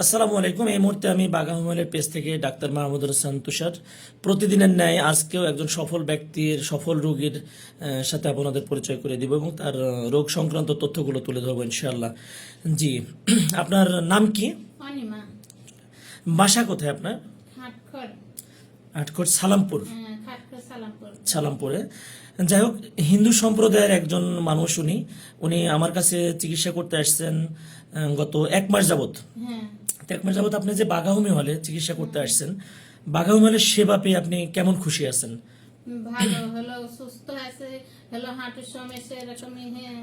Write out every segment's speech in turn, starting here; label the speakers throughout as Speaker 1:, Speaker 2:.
Speaker 1: আসসালামু আলাইকুম। এই মুহূর্তে আমি বাঘাহুমালের পেজ থেকে ডাক্তার মাহমুদুর হাসান তুষার প্রতিদিনের ন্যায় আজকেও একজন সফল ব্যক্তির সফল রোগীর সাথে আপনাদের পরিচয় করে দিব এবং তার রোগ সংক্রান্ত তথ্যগুলো তুলে ধরবো ইনশাআল্লাহ। জি, আপনার নাম কি?
Speaker 2: অনিমা।
Speaker 1: বাসা কোথায় আপনার?
Speaker 2: হাটখড়।
Speaker 1: আটকোট সালামপুর।
Speaker 2: খাটখড় সালামপুর।
Speaker 1: সালামপুরে। যাই হোক, হিন্দু সম্প্রদায়ের একজন মানুষ উনি উনি আমার কাছে চিকিৎসা করতে আসছেন গত 1 মাস যাবত।
Speaker 2: হ্যাঁ,
Speaker 1: তো 1 মাস যাবত আপনি যে বাঘাহুমি হলে চিকিৎসা করতে আসছেন, বাঘাহুমি হলের সেবা পেয়ে আপনি কেমন খুশি আছেন?
Speaker 2: ভালো হলো, সুস্থ আছে। হলো হাঁটুর সমস্যা এরকমই, হ্যাঁ,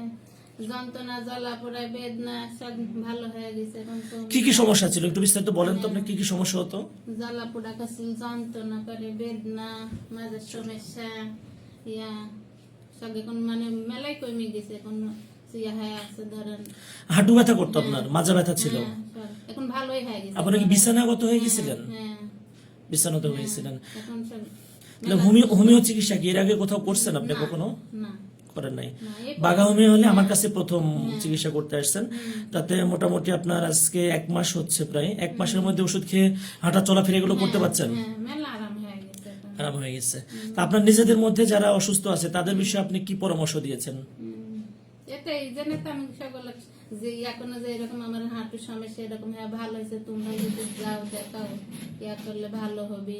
Speaker 2: যন্ত্রণা, জ্বালা পোড়া, বেদনা সব ভালো হয়ে গেছে। এখন তো
Speaker 1: কি কি সমস্যা ছিল একটু বিস্তারিত বলেন তো, আপনার কি কি সমস্যা হতো?
Speaker 2: জ্বালা পোড়া করছিল, যন্ত্রণা করে, বেদনা, মাঝের সমস্যা, ইয়া সব এখন মানে মেলাই কমে গেছে। এখন ইয়া হয়ে আছে, ধরেন
Speaker 1: হাঁটু ব্যথা করতো আপনার, মাজা ব্যথা ছিল,
Speaker 2: হ্যাঁ, সব এখন ভালোই হয়ে গেছে।
Speaker 1: আপনার কি বিছানাগত হয়ে গেছিলেন?
Speaker 2: হ্যাঁ,
Speaker 1: বিছানাগত হয়েছিলেন?
Speaker 2: এখন সব
Speaker 1: তাহলে হোমিও চিকিৎসা কি এর আগে কোথাও করছেন আপনি? কখনো
Speaker 2: না।
Speaker 1: করেন নাই?
Speaker 2: না, এই
Speaker 1: বাঘাহুমি হলে আমার কাছে প্রথম চিকিৎসা করতে আসছেন। তাতে মোটামুটি আপনার আজকে 1 মাস হচ্ছে, প্রায় 1 মাসের মধ্যে ওষুধ খেয়ে হাঁটা চলাফেরা এগুলো করতে পারছেন?
Speaker 2: হ্যাঁ, মেলা আরাম হয়ে গেছে এখন।
Speaker 1: আরাম হয়ে গেছে। তা আপনার নিজেদের মধ্যে যারা অসুস্থ আছে তাদের বিষয়ে আপনি কি পরামর্শ দিয়েছেন?
Speaker 2: এটাই জন্য তো আমি সকলে যে এখনো যে এরকম আমার হাঁটুর সমস্যা এরকম হ্যাঁ ভালো হয়েছে, তোমরা যদি যাও দেখাও, ইয়া করলে ভালো হবে।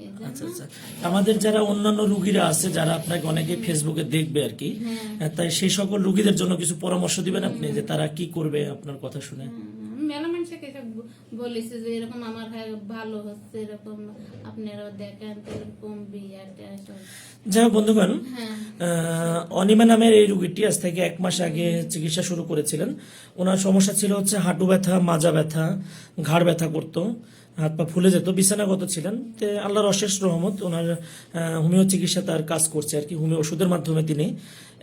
Speaker 2: এই জন্য-
Speaker 1: আচ্ছা আচ্ছা। আমাদের যারা অন্যান্য রুগীরা আছে, যারা আপনাকে অনেকে ফেসবুকে দেখবে আর কি, তাই সেই সকল রুগীদের জন্য কিছু পরামর্শ দিবেন আপনি, যে তারা কি করবে আপনার কথা শুনে?
Speaker 2: আমি মেলা মানুষকে সব বলেছি যে এরকম আমার হ্যাঁ ভালো হচ্ছে, এরকম আপনারাও দেখেন, তাহলে কমবি আর সব।
Speaker 1: যাই হোক বন্ধুগণ,
Speaker 2: হ্যাঁ,
Speaker 1: অনিমা নামের এই রুগীটি আজ থেকে 1 মাস আগে চিকিৎসা শুরু করেছিলেন। ওনার সমস্যা ছিল হচ্ছে হাঁটু ব্যথা, মাজা ব্যথা, ঘাড় ব্যথা করতো, হাত পা ফুলে যেত, বিছানাগত ছিলেন। তো আল্লাহর অশেষ রহমত, ওনার হোমিও চিকিৎসা তার কাজ করছে আর কি। হোমিও ওষুধের মাধ্যমে তিনি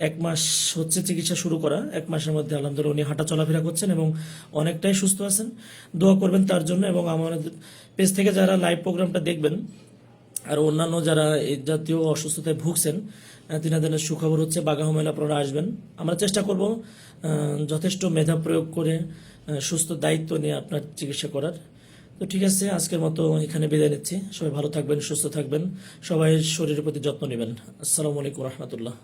Speaker 1: 1 মাস হচ্ছে চিকিৎসা শুরু করা, 1 মাসের মধ্যে আলহামদুলিল্লাহ উনি হাঁটা চলাফেরা করছেন এবং অনেকটাই সুস্থ আছেন। দোয়া করবেন তার জন্য, এবং আমাদের পেজ থেকে যারা লাইভ প্রোগ্রামটা দেখবেন আর অন্যান্য যারা এই জাতীয় অসুস্থতায় ভুগছেন, তিনাদের সুখবর হচ্ছে বাঘাহুমাইলে আপনারা আসবেন। আমরা চেষ্টা করব যথেষ্ট মেধা প্রয়োগ করে সুস্থ দায়িত্ব নিয়ে আপনার চিকিৎসা করার। তো ঠিক আছে, আজকের মতো এখানে বিদায় নিচ্ছি। সবাই ভালো থাকবেন, সুস্থ থাকবেন, সবাই শরীরের প্রতি যত্ন নেবেন। আসসালামু আলাইকুম রহমতুল্লাহ।